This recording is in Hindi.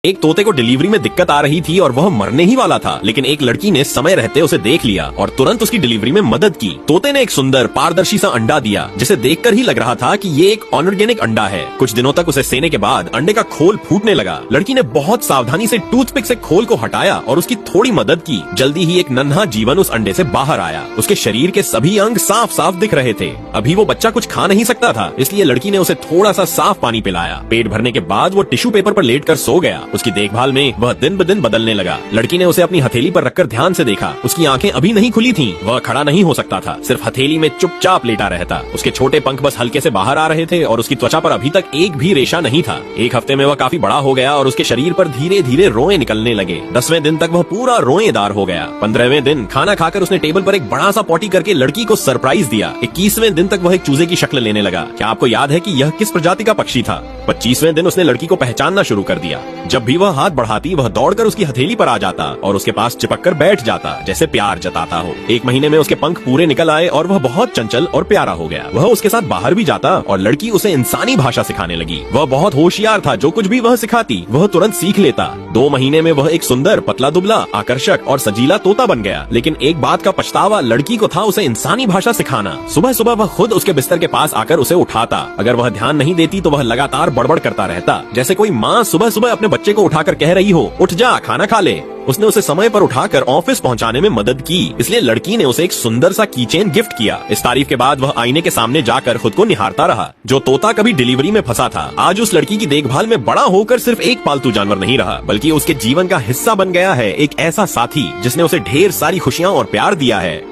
एक तोते को डिलीवरी में दिक्कत आ रही थी और वह मरने ही वाला था, लेकिन एक लड़की ने समय रहते उसे देख लिया और तुरंत उसकी डिलीवरी में मदद की। तोते ने एक सुंदर पारदर्शी सा अंडा दिया जिसे देखकर ही लग रहा था कि ये एक ऑर्गेनिक अंडा है। कुछ दिनों तक उसे सेने के बाद अंडे का खोल फूटने लगा। लड़की ने बहुत सावधानी से टूथपिक से खोल को हटाया और उसकी थोड़ी मदद की। जल्दी ही एक नन्हा जीवन उस अंडे से बाहर आया। उसके शरीर के सभी अंग साफ साफ दिख रहे थे। अभी वो बच्चा कुछ खा नहीं सकता था, इसलिए लड़की ने उसे थोड़ा सा साफ पानी पिलाया। पेट भरने के बाद वो टिश्यू पेपर पर लेटकर सो गया। उसकी देखभाल में वह दिन ब दिन बदलने लगा। लड़की ने उसे अपनी हथेली पर रखकर ध्यान से देखा। उसकी आंखें अभी नहीं खुली थीं। वह खड़ा नहीं हो सकता था, सिर्फ हथेली में चुपचाप लेटा रहता। उसके छोटे पंख बस हल्के से बाहर आ रहे थे और उसकी त्वचा पर अभी तक एक भी रेशा नहीं था। एक हफ्ते में वह काफी बड़ा हो गया और उसके शरीर पर धीरे धीरे रोए निकलने लगे। 10वें दिन तक वह पूरा रोएदार हो गया। 15वें दिन खाना खाकर उसने टेबल पर एक बड़ा सा पॉटी करके लड़की को सरप्राइज दिया। 21वें दिन तक वह एक चूजे की शक्ल लेने लगा। क्या आपको याद है कि यह किस प्रजाति का पक्षी था? 25वें दिन उसने लड़की को पहचानना शुरू कर दिया। जब भी वह हाथ बढ़ाती वह दौड़कर उसकी हथेली पर आ जाता और उसके पास चिपक कर बैठ जाता, जैसे प्यार जताता हो। 1 महीने में उसके पंख पूरे निकल आए और वह बहुत चंचल और प्यारा हो गया। वह उसके साथ बाहर भी जाता और लड़की उसे इंसानी भाषा सिखाने लगी। वह बहुत होशियार था, जो कुछ भी वह सिखाती वह तुरंत सीख लेता। 2 महीने में वह एक सुंदर, पतला दुबला, आकर्षक और सजीला तोता बन गया। लेकिन एक बात का पछतावा लड़की को था, उसे इंसानी भाषा सिखाना। सुबह सुबह वह खुद उसके बिस्तर के पास आकर उसे उठाता। अगर वह ध्यान नहीं देती तो वह लगातार बड़बड़ करता रहता, जैसे कोई माँ सुबह सुबह अपने बच्चे को उठाकर कह रही हो, उठ जा, खाना खा ले। उसने उसे समय पर उठाकर ऑफिस पहुंचाने में मदद की, इसलिए लड़की ने उसे एक सुंदर सा कीचेन गिफ्ट किया। इस तारीफ के बाद वह आईने के सामने जाकर खुद को निहारता रहा। जो तोता कभी डिलीवरी में फंसा था, आज उस लड़की की देखभाल में बड़ा होकर सिर्फ एक पालतू जानवर नहीं रहा, बल्कि उसके जीवन का हिस्सा बन गया है। एक ऐसा साथी जिसने उसे ढेर सारी खुशियां और प्यार दिया है।